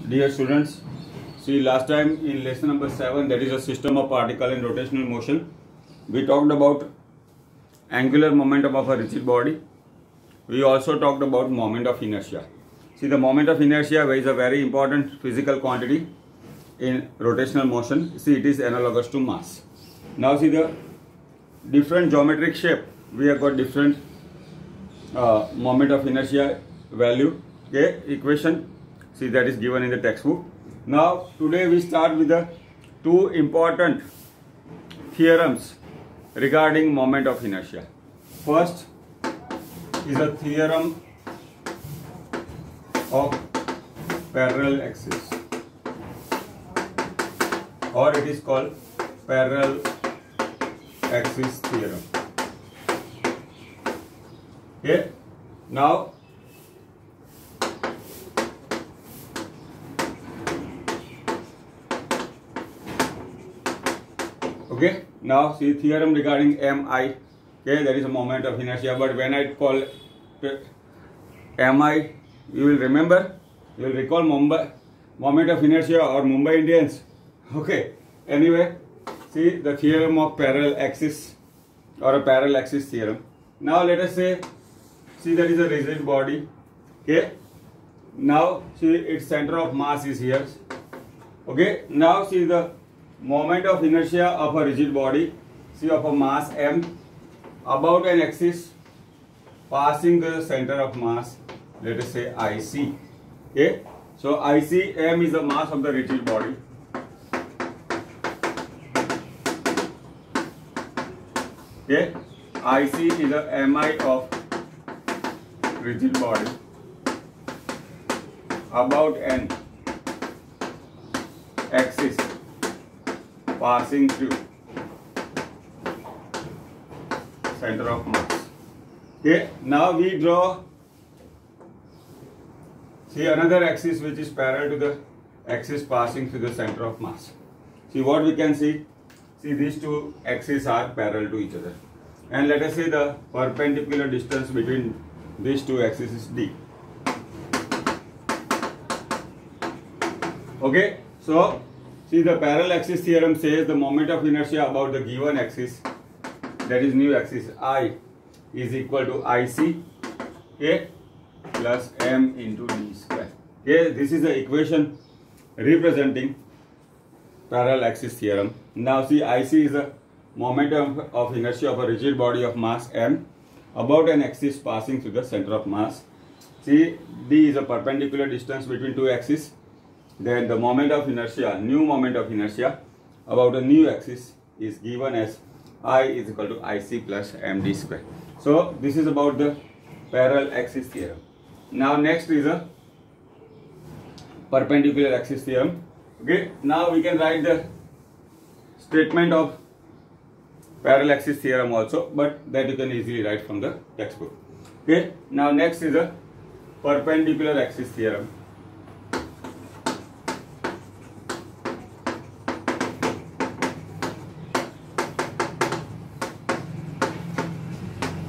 Dear students, see last time in lesson number 7, that is a system of particle in rotational motion, we talked about angular momentum of a rigid body. We also talked about moment of inertia. See, the moment of inertia is a very important physical quantity in rotational motion. See, it is analogous to mass. Now see the different geometric shape. We have got different moment of inertia value. Okay, equation. See, that is given in the textbook. Now today we start with the two important theorems regarding moment of inertia. First is a theorem of parallel axis, or it is called parallel axis theorem. Okay, now see theorem regarding MI. Okay, that is a moment of inertia, but when I call MI, you will remember, you will recall moment of inertia or Mumbai Indians. Okay, anyway, see the theorem of parallel axis or a parallel axis theorem. Now let us say, see that is a rigid body. Okay, now see its center of mass is here. Okay, now see the moment of inertia of a rigid body, see of a mass m about an axis passing the center of mass, let us say IC. Okay, so IC, m is the mass of the rigid body. Okay, IC is the MI of rigid body about an axis passing through center of mass. Okay, now we draw, see another axis which is parallel to the axis passing through the center of mass. See what we can see. See, these two axes are parallel to each other, and let us say the perpendicular distance between these two axes is d. Okay, so see the parallel axis theorem says the moment of inertia about the given axis, that is new axis I, is equal to IC, okay, plus m into d square. Okay, this is the equation representing parallel axis theorem. Now see, IC is the momentum of inertia of a rigid body of mass m about an axis passing through the center of mass. See, d is a perpendicular distance between two axes. Then the moment of inertia, new moment of inertia about a new axis is given as I is equal to IC plus md square. So this is about the parallel axis theorem. Now next is a perpendicular axis theorem. Okay, now we can write the statement of parallel axis theorem also, but that you can easily write from the textbook. Okay, now next is a perpendicular axis theorem.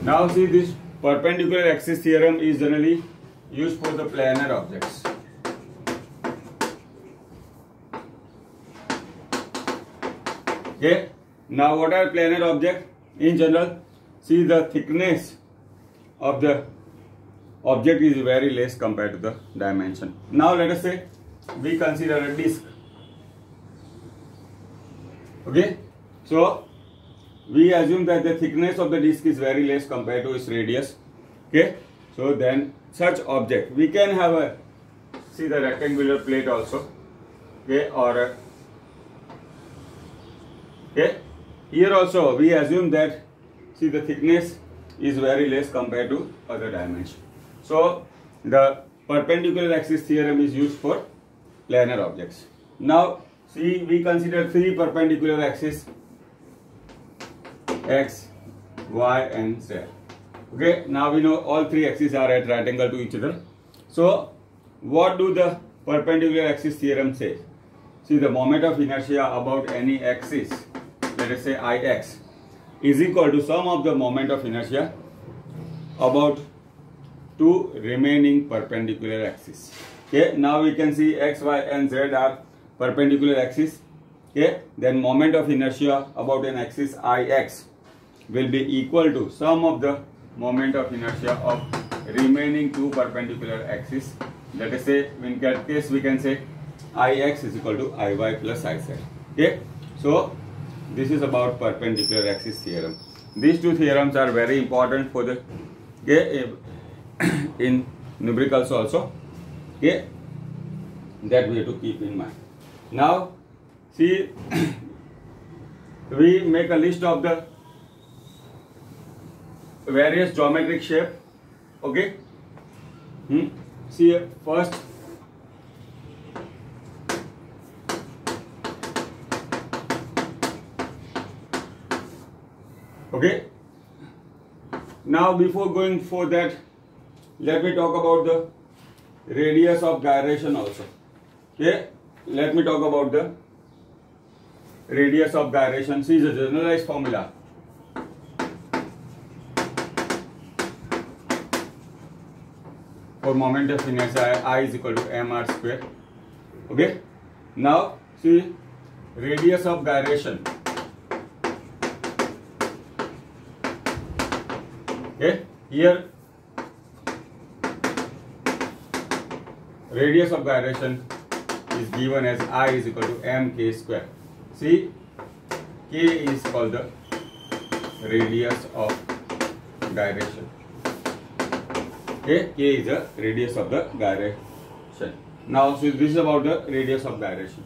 Now see, this perpendicular axis theorem is generally used for the planar objects. Okay, now what are planar objects? In general, see the thickness of the object is very less compared to the dimension. Now let us say we consider a disc. Okay, so we assume that the thickness of the disc is very less compared to its radius. Okay, so then such object we can have a, see the rectangular plate also. Okay, or okay, here also we assume that, see the thickness is very less compared to other dimension. So the perpendicular axis theorem is used for planar objects. Now see, we consider three perpendicular axes, x, y and z. Okay, now we know all three axes are at right angle to each other. So what do the perpendicular axis theorem say? See, the moment of inertia about any axis, let us say Ix, is equal to sum of the moment of inertia about two remaining perpendicular axes. Okay, now we can see x, y and z are perpendicular axis. Okay, then moment of inertia about an axis Ix will be equal to sum of the moment of inertia of remaining two perpendicular axes. Let us say, in that case we can say Ix is equal to Iy plus Iz. Okay, so this is about perpendicular axis theorem. These two theorems are very important for the in numericals also. Okay, that we have to keep in mind. Now see, we make a list of the various geometric shape. Okay, see first okay. Now before going for that, let me talk about the radius of gyration also. Okay, let me talk about the radius of gyration. See the generalized formula. For moment of inertia, I is equal to mr square. Okay, now see radius of gyration. Okay, here radius of gyration is given as I is equal to mk square. See, k is called the radius of gyration. Okay, k is the radius of the gyration. Now see, this is about the radius of gyration.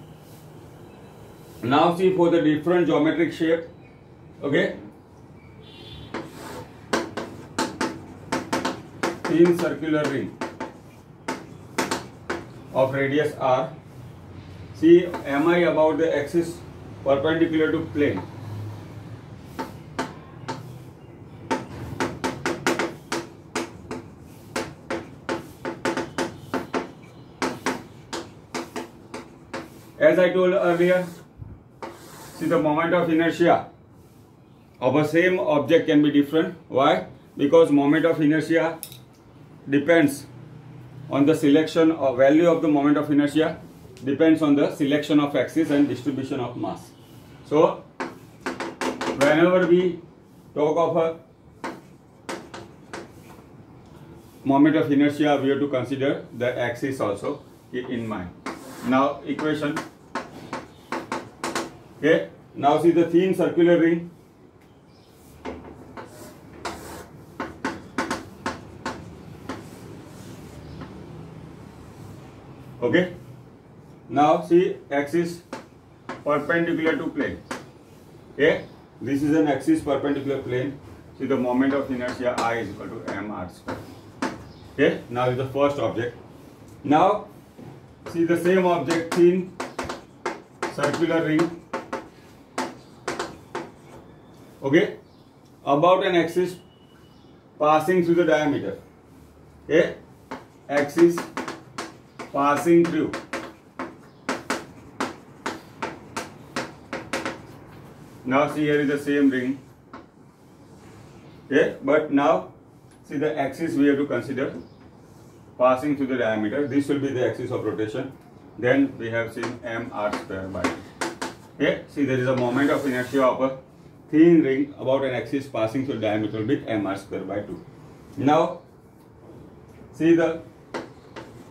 Now see, for the different geometric shape, okay, thin circular ring of radius r. See, am I about the axis perpendicular to plane? As I told earlier, see the moment of inertia of a same object can be different. Why? Because moment of inertia depends on the selection or value of the moment of inertia depends on the selection of axis and distribution of mass. So whenever we talk of a moment of inertia, we have to consider the axis also in mind. Now equation. Okay, now see the thin circular ring. Okay, now see axis perpendicular to plane. Okay, this is an axis perpendicular plane. See the moment of inertia I is equal to mr square. Okay, now is the first object. Now see the same object, thin circular ring. Okay, about an axis passing through the diameter. Okay, axis passing through. Now see, here is the same ring. Okay, but now see the axis we have to consider passing through the diameter. This will be the axis of rotation. Then we have seen mr square by 2. Okay, see there is a moment of inertia of a thin ring about an axis passing through diameter will be mr square by 2. Now see the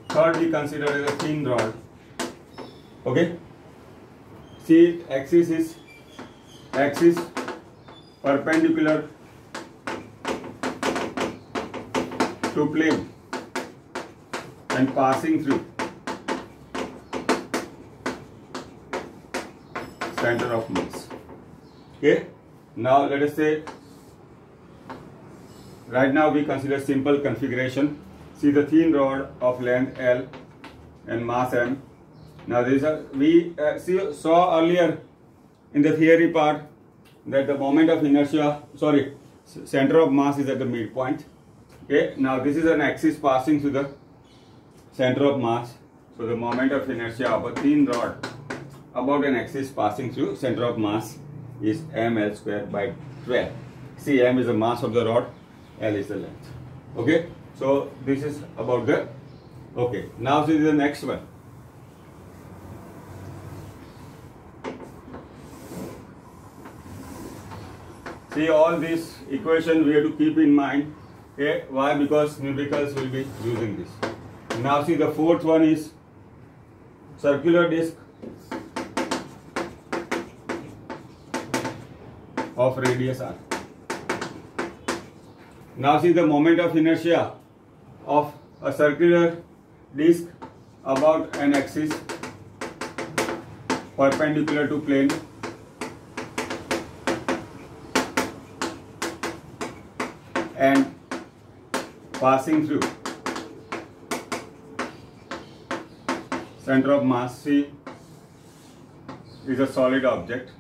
third we consider as a thin rod. Okay, see axis is axis perpendicular to plane and passing through center of mass. Okay, now let us say right now we consider simple configuration. See the thin rod of length L and mass M. Now this is we saw earlier in the theory part that the moment of inertia, center of mass is at the midpoint. Okay, now this is an axis passing through the center of mass. So the moment of inertia of a thin rod about an axis passing through center of mass is ml square by 12. See, m is the mass of the rod, L is the length. Okay, so this is about the Okay, now see the next one. See, all these equation we have to keep in mind. Okay, why? Because numericals will be using this. Now see, the fourth one is circular disc of radius r. Now see, the moment of inertia of a circular disc about an axis perpendicular to plane and passing through center of mass. C is a solid object.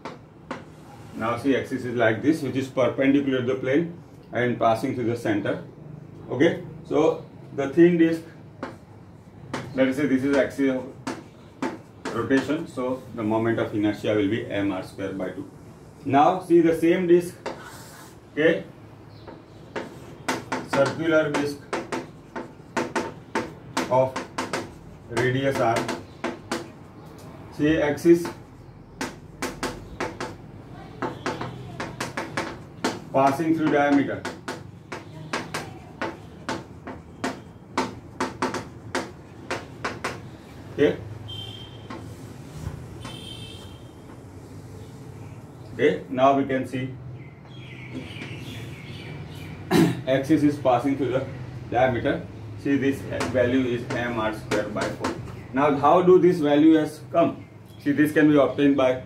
Now see, axis is like this, which is perpendicular to the plane and passing through the center. Okay, so the thin disc, let us say this is axis of rotation, so the moment of inertia will be mr square by 2. Now see, the same disc, okay, circular disc of radius r. See, axis passing through diameter. Okay. Okay, now we can see axis is passing through the diameter. See, this value is mr square by 4. Now how do this value has come? See, this can be obtained by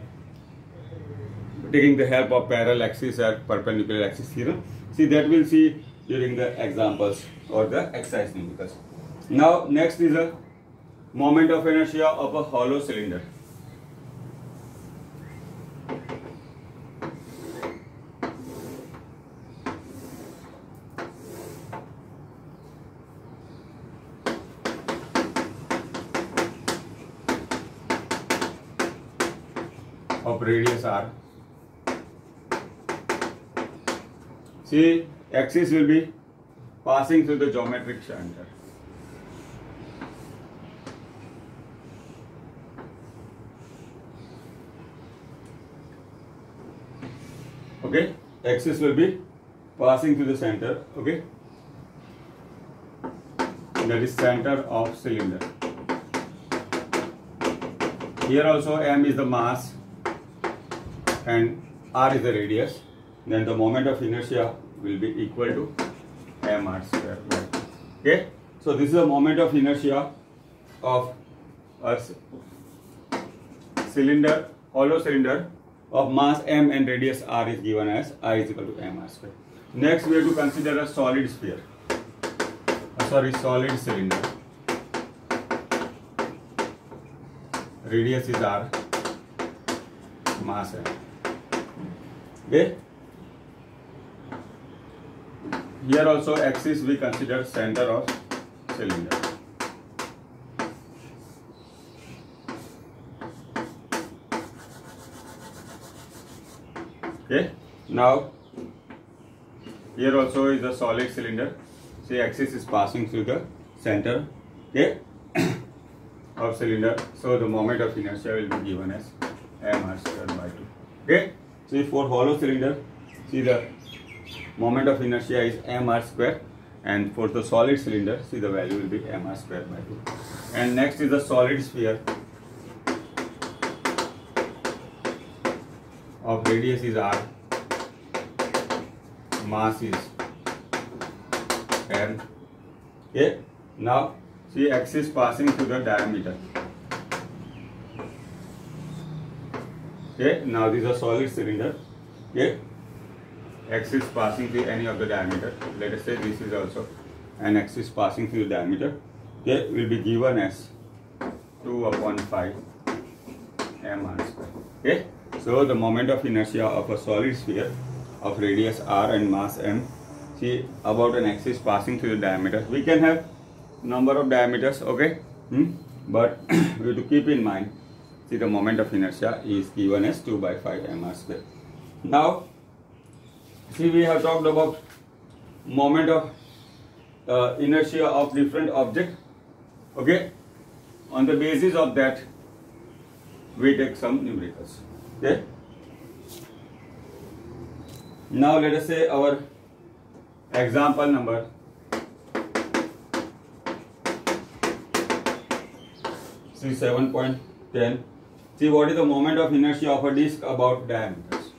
taking the help of parallel axis and perpendicular axis theorem. See, that we'll see during the examples or the exercise numericals. Now next is a moment of inertia of a hollow cylinder. Of radius r. See, axis will be passing through the geometric center. Okay, axis will be passing through the center. Okay, that is center of cylinder. Here also m is the mass and r is the radius. Then the moment of inertia will be equal to mr square by 2. Okay, so this is the moment of inertia of a cylinder, hollow cylinder of mass m and radius r is given as I is equal to mr square. Next we have to consider a solid sphere. Solid cylinder. Radius is r, mass m. Okay. Here also axis we consider center of cylinder. Okay. Now here also is a solid cylinder. See, axis is passing through the center, okay, of cylinder. So the moment of inertia will be given as mr square by 2. Okay. See, for hollow cylinder, see the moment of inertia is mr square, and for the solid cylinder, see the value will be mr square by 2. And next is the solid sphere of radius is r, mass is m. Okay. Now see, axis passing through the diameter. Okay. Now this is a solid cylinder. Okay. Axis passing through any of the diameter. Let us say this is also an axis passing through the diameter. Okay, will be given as 2/5 mr square. Okay, so the moment of inertia of a solid sphere of radius r and mass m. See, about an axis passing through the diameter. We can have number of diameters. Okay, but we have to keep in mind. See, the moment of inertia is given as 2/5 mr square. Now, see, we have talked about moment of inertia of different object. Okay, on the basis of that we take some numericals. Okay, now let us say our example number 7.10. See, what is the moment of inertia of a disc about diameters?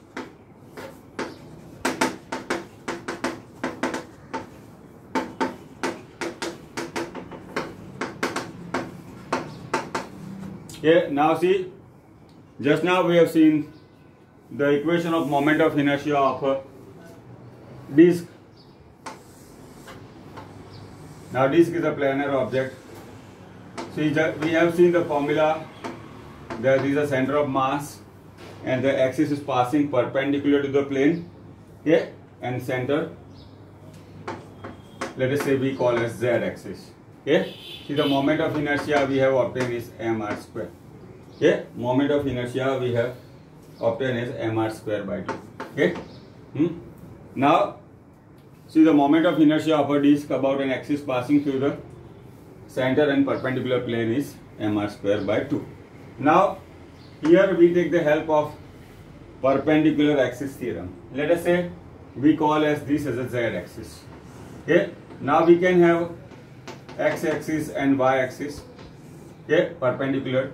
Okay, now see, just now we have seen the equation of moment of inertia of a disc. Now disc is a planar object. See, we have seen the formula. There is a center of mass and the axis is passing perpendicular to the plane. Okay, and center, let us say we call as z axis. Okay, see, the moment of inertia we have obtained is mr square. Okay, moment of inertia we have obtained is mr square by 2. Okay, now see, the moment of inertia of a disc about an axis passing through the center and perpendicular plane is mr square by 2. Now here we take the help of perpendicular axis theorem. Let us say we call as this as a z axis. Okay, now we can have x axis and y axis. Okay, perpendicular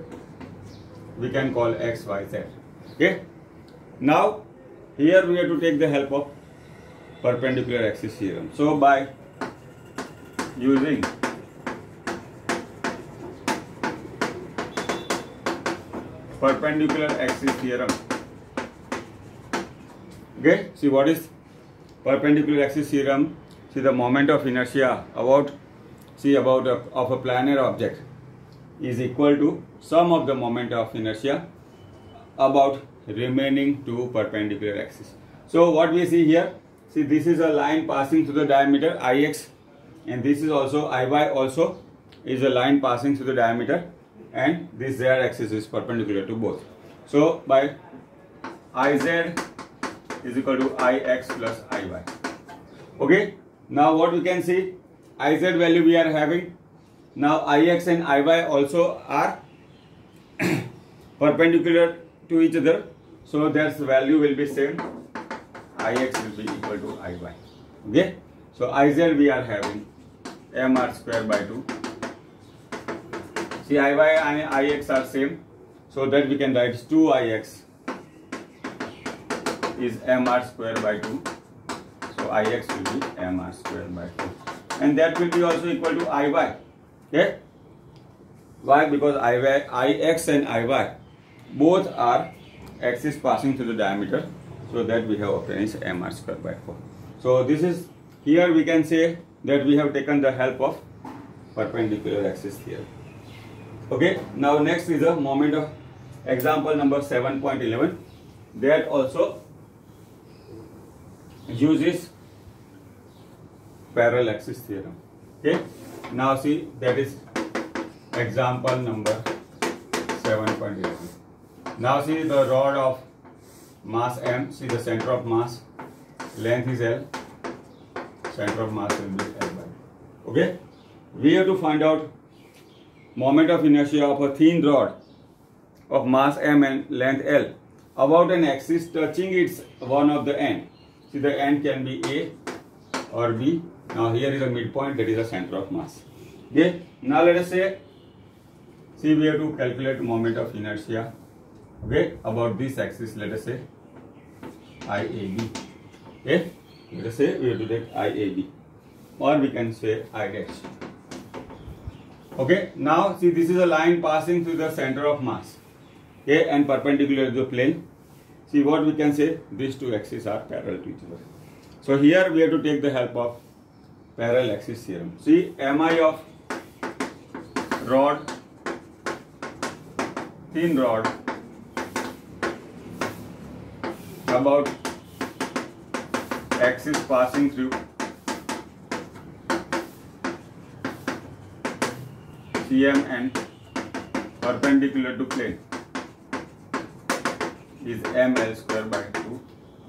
we can call x, y, z. Okay, now here we have to take the help of perpendicular axis theorem. So by using perpendicular axis theorem, okay, see, what is perpendicular axis theorem? See, the moment of inertia of a planar object is equal to sum of the moment of inertia about remaining two perpendicular axis. So what we see here, see, this is a line passing through the diameter Ix, and this is also Iy also is a line passing through the diameter, and this z axis is perpendicular to both. So by Iz is equal to Ix plus Iy. Okay, now what we can see, Iz value we are having. Now Ix and Iy also are perpendicular to each other, so their value will be same. Ix will be equal to Iy. Okay, so Iz we are having mr square by 2. See, Iy and Ix are same, so that we can write 2Ix is mr square by 2. So Ix will be mr square by 2, and that will be also equal to Iy. Okay, why? Because Ix and Iy both are axis passing through the diameter, so that we have obtained is mr square by 4. So this is, here we can say that we have taken the help of perpendicular axis theorem. Okay, now next is the moment of example number 7.11, that also uses parallel axis theorem. Okay, now see, that is example number 7.11. Now see, the rod of mass m, see, the center of mass, length is L, center of mass will be L by 2. Okay, we have to find out moment of inertia of a thin rod of mass m and length L about an axis touching its one of the end. See, the end can be A or B. Now here is a midpoint, that is the center of mass. Okay, now let us say, see, we have to calculate moment of inertia, okay, about this axis. Let us say IAB. Okay, let us say we have to take IAB, or we can say I dash. Okay, now see, this is a line passing through the center of mass, okay, and perpendicular to the plane. See, what we can say, these two axes are parallel to each other. So here we have to take the help of parallel axis theorem. See, MI of rod, thin rod about axis passing through CM and perpendicular to plane is ml square by 2.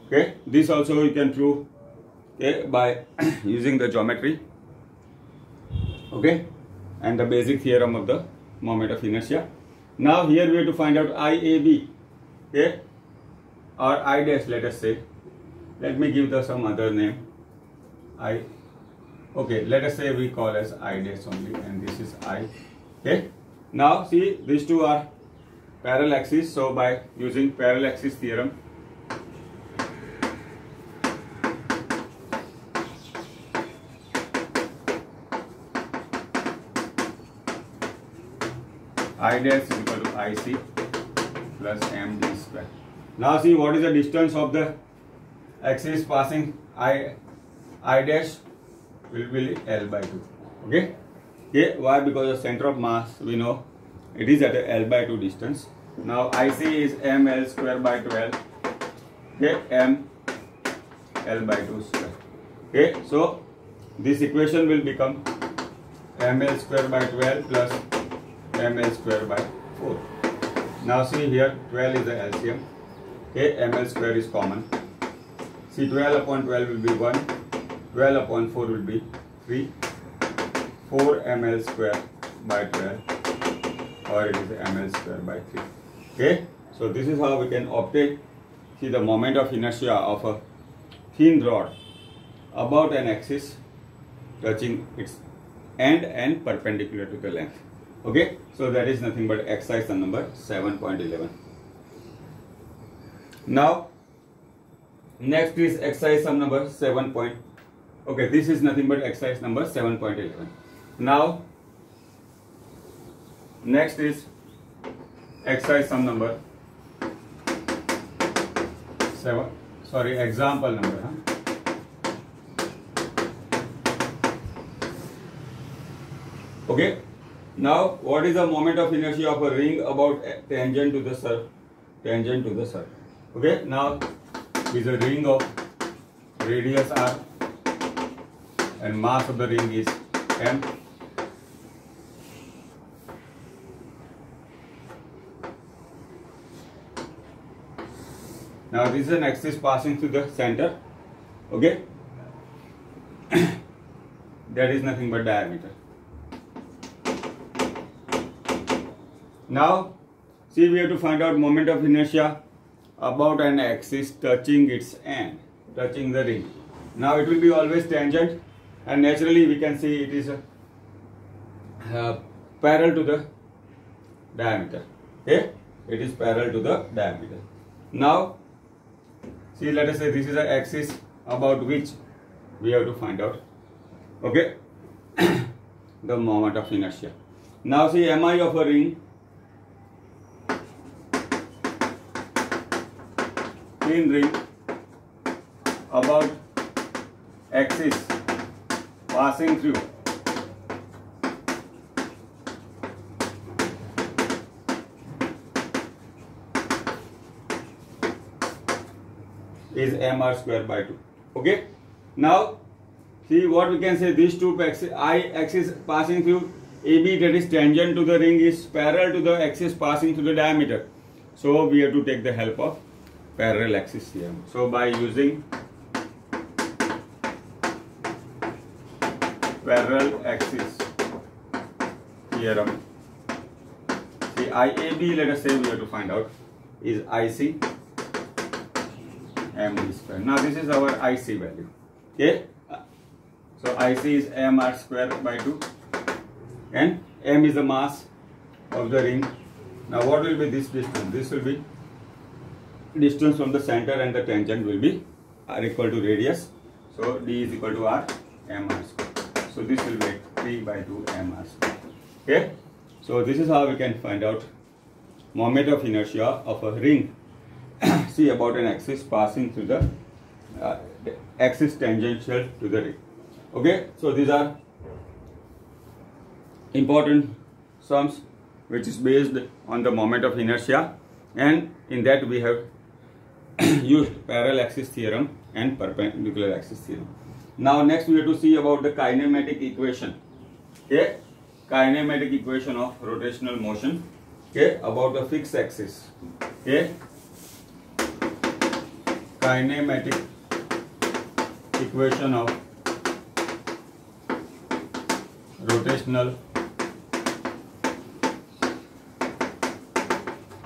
Okay, this also you can prove, okay, by using the geometry. Okay, and the basic theorem of the moment of inertia. Now here we have to find out IAB, okay, or I dash, let us say. Let me give the some other name. Okay, let us say we call as I dash only, and this is I. Okay. Now see, these two are parallel axes, so by using parallel axis theorem, I dash is equal to IC plus MD square. Now see, what is the distance of the axis passing I dash will be L by 2. Okay. Okay. Why? Because the center of mass, we know it is at a L by 2 distance. Now IC is ML square by 12. Okay. M L by 2 square. Okay. So this equation will become ML square by 12 plus ML square by 4. Now see here, 12 is the LCM. Okay. ML square is common. See, 12 upon 12 will be 1. 12 upon 4 will be 3. 4 ml square by 12, or it is ml square by 3. Okay, so this is how we can obtain, see, the moment of inertia of a thin rod about an axis touching its end and perpendicular to the length. Okay, so that is nothing but exercise number 7.11. Now next is exercise number 7. Okay, this is nothing but exercise number 7.11. Now next is exercise number 7. Sorry, example number. Okay. Now, what is the moment of inertia of a ring about tangent to the circle? Tangent to the circle. Okay. Now, is a ring of radius r, and mass of the ring is m. Now this is an axis passing through the center. Okay. That is nothing but diameter. Now see, we have to find out moment of inertia about an axis touching its end, touching the ring. Now it will be always tangent, and naturally we can see it is parallel to the diameter. Okay, it is parallel to the diameter. Now see, let us say this is an axis about which we have to find out, okay, the moment of inertia. Now see, mi of a ring, thin ring about axis passing through is mr square by 2. Okay. Now see, what we can say, these two axes, axis passing through AB, that is tangent to the ring, is parallel to the axis passing through the diameter. So we have to take the help of parallel axis theorem. So by using parallel axis theorem, see, IAB, let us say we have to find out, is IC MD square. Now this is our IC value. Okay. So IC is mr square by 2, and m is the mass of the ring. Now what will be this distance? This will be distance from the center, and the tangent will be r equal to radius. So d is equal to r mr square. So this will be 3 by 2 mr square. Okay. So this is how we can find out moment of inertia of a ring see, about an axis passing through the axis tangential to the ring. Okay. So these are important sums which is based on the moment of inertia, and in that we have used parallel axis theorem and perpendicular axis theorem. Now next we have to see about the kinematic equation. Okay, kinematic equation of rotational motion. Okay, about the fixed axis. Okay, kinematic equation of rotational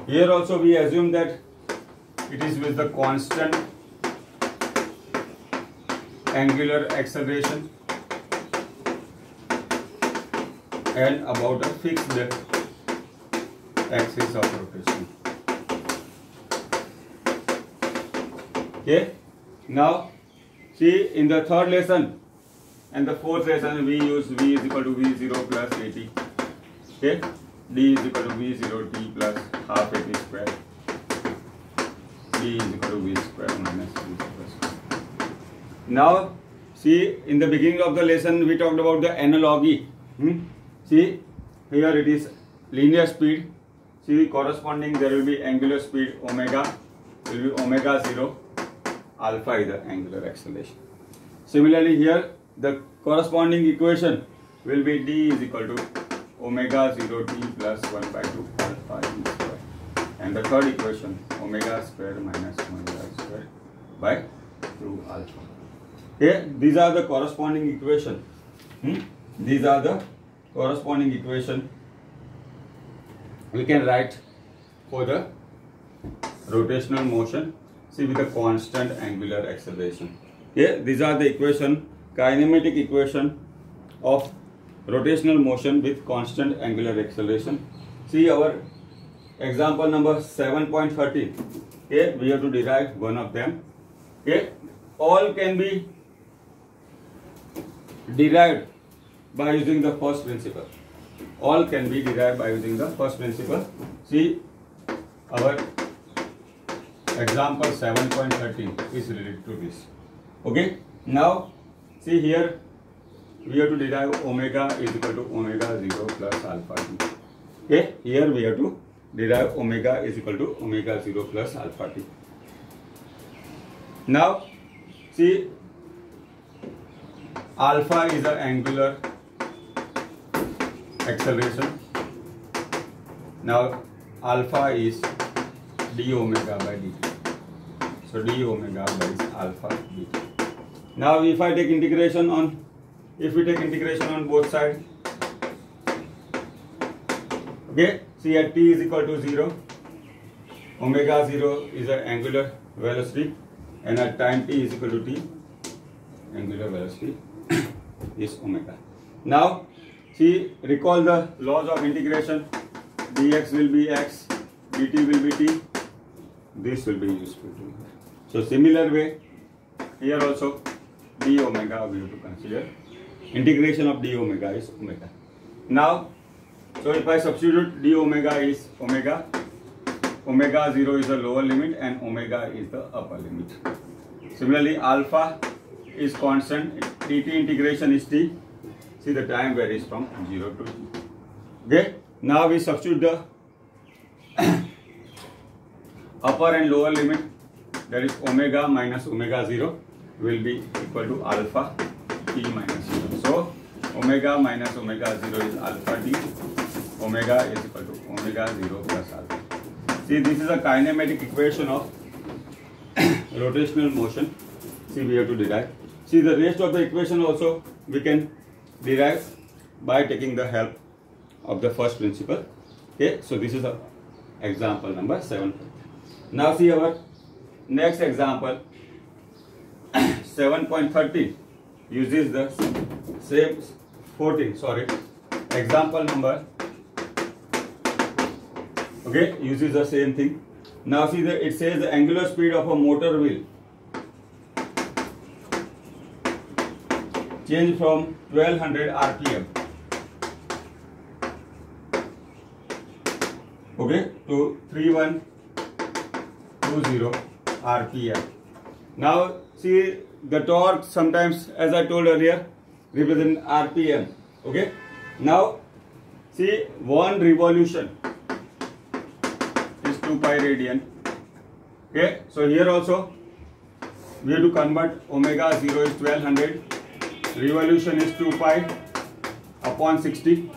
Here also we assume that it is with the constant angular acceleration and about a fixed axis of rotation. Okay. Now see, in the third lesson and the fourth lesson we use v is equal to v0 plus at. Okay. D is equal to v0 t plus half at square. D is equal to v square minus v square. Now see, in the beginning of the lesson we talked about the analogy. See, here it is linear speed. See, corresponding there will be angular speed omega, will be omega 0, alpha is the angular acceleration. Similarly here the corresponding equation will be d is equal to omega 0 t plus 1 by 2 alpha e square. And the third equation omega square minus omega square by 2 alpha. Okay, these are the corresponding equation. These are the corresponding equation we can write for the rotational motion, see, with the constant angular acceleration. Okay, these are the equation, kinematic equation of rotational motion with constant angular acceleration. See our example number 7.13. Okay, we have to derive one of them. Okay, all can be derived by using the first principle. All can be derived by using the first principle. See, our example 7.13 is related to this. Okay, now see here we have to derive omega is equal to omega 0 plus alpha t. Okay, here we have to derive omega is equal to omega 0 plus alpha t. Now see, alpha is the angular acceleration. Now alpha is d omega by dt. So d omega by alpha dt. Now if I take integration on, if we take integration on both sides, okay, see at t is equal to 0, omega 0 is the angular velocity, and at time t is equal to t, angular velocity is omega. Now see, recall the laws of integration. Dx will be x, dt will be t. This will be useful to you. So similar way, here also d omega we have to consider. Integration of d omega is omega. Now, so if I substitute d omega is omega, omega 0 is the lower limit and omega is the upper limit. Similarly, alpha is constant, dt integration is t. See, the time varies from 0 to t. Okay, now we substitute the upper and lower limit, that is omega minus omega 0 will be equal to alpha t minus 0. So omega minus omega 0 is alpha t, omega is equal to omega 0 plus alpha. See, this is a kinematic equation of rotational motion. See, we have to derive. See, the rest of the equation also we can derive by taking the help of the first principle. Okay, so this is a example number 7. Now see our next example 7.13 uses the same 14, sorry, example number, okay, uses the same thing. Now see, it says the angular speed of a motor wheel change from 1200 rpm, okay, to 3120 rpm. Now see, the torque sometimes, as I told earlier, represent rpm. Okay, now see, one revolution is 2 pi radian. Okay, so here also we have to convert omega 0 is 1200, revolution is 2 pi upon 60.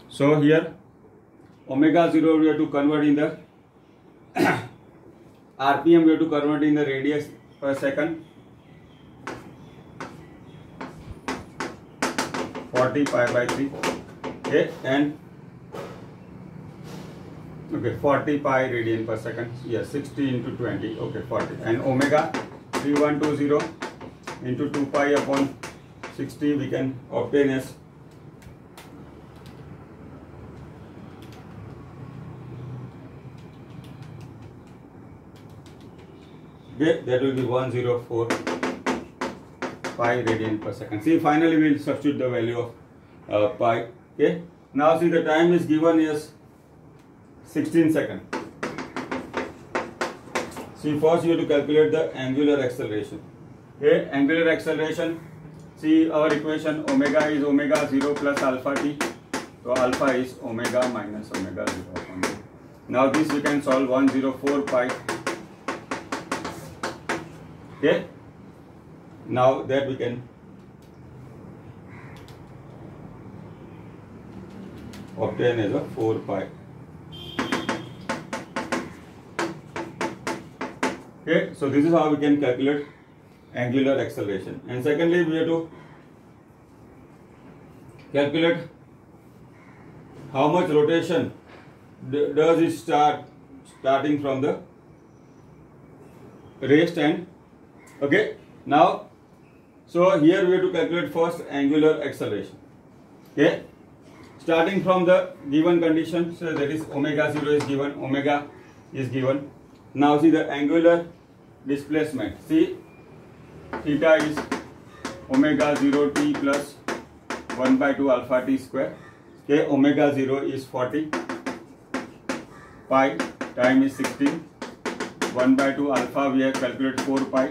So here omega 0 we have to convert in the RPM, we have to convert in the radius per second. 40 pi by 3. Okay, and okay, 40 pi radian per second. Yes, 60 into 20. Okay, 40. And omega 3120 into 2 pi upon 60 we can obtain as okay, that will be 104 pi radian per second. See, finally we will substitute the value of pi. Okay, now see the time is given as 16 seconds. See, first you have to calculate the angular acceleration. Okay, angular acceleration. See our equation, omega is omega 0 plus alpha t. So alpha is omega minus omega 0 upon t. Now this we can solve 104 pi. Okay. Now that we can obtain as a 4 pi. Okay, so this is how we can calculate angular acceleration. And secondly, we have to calculate how much rotation does it starting from the rest end. Okay, now so here we have to calculate first angular acceleration. Okay, starting from the given condition, so that is omega 0 is given, omega is given. Now see the angular displacement. See, theta is omega 0 t plus 1 by 2 alpha t square. Okay, omega 0 is 40, pi time is 16, 1 by 2 alpha we have calculated 4 pi,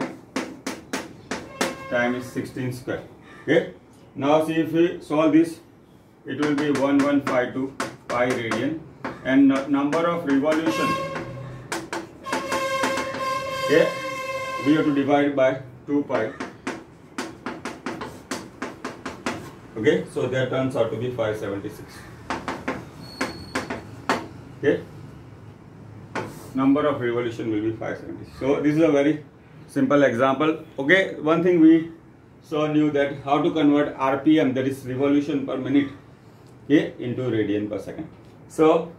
time is 16 square. Okay, now see if we solve this, it will be 1152 pi radian, and number of revolution, okay, we have to divide by 2 pi. Okay, so that turns out to be 576. Okay, number of revolution will be 576. So this is a very simple example. Okay, one thing we knew that how to convert RPM, that is revolution per minute, okay, into radian per second. So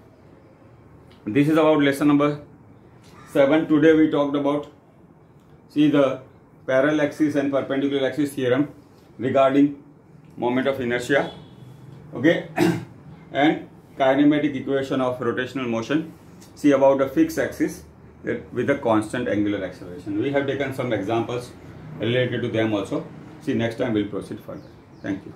this is about lesson number 7. Today we talked about, see, the parallel axis and perpendicular axis theorem regarding moment of inertia, okay, and kinematic equation of rotational motion. See about a fixed axis with a constant angular acceleration. We have taken some examples related to them also. See, next time we'll proceed further. Thank you.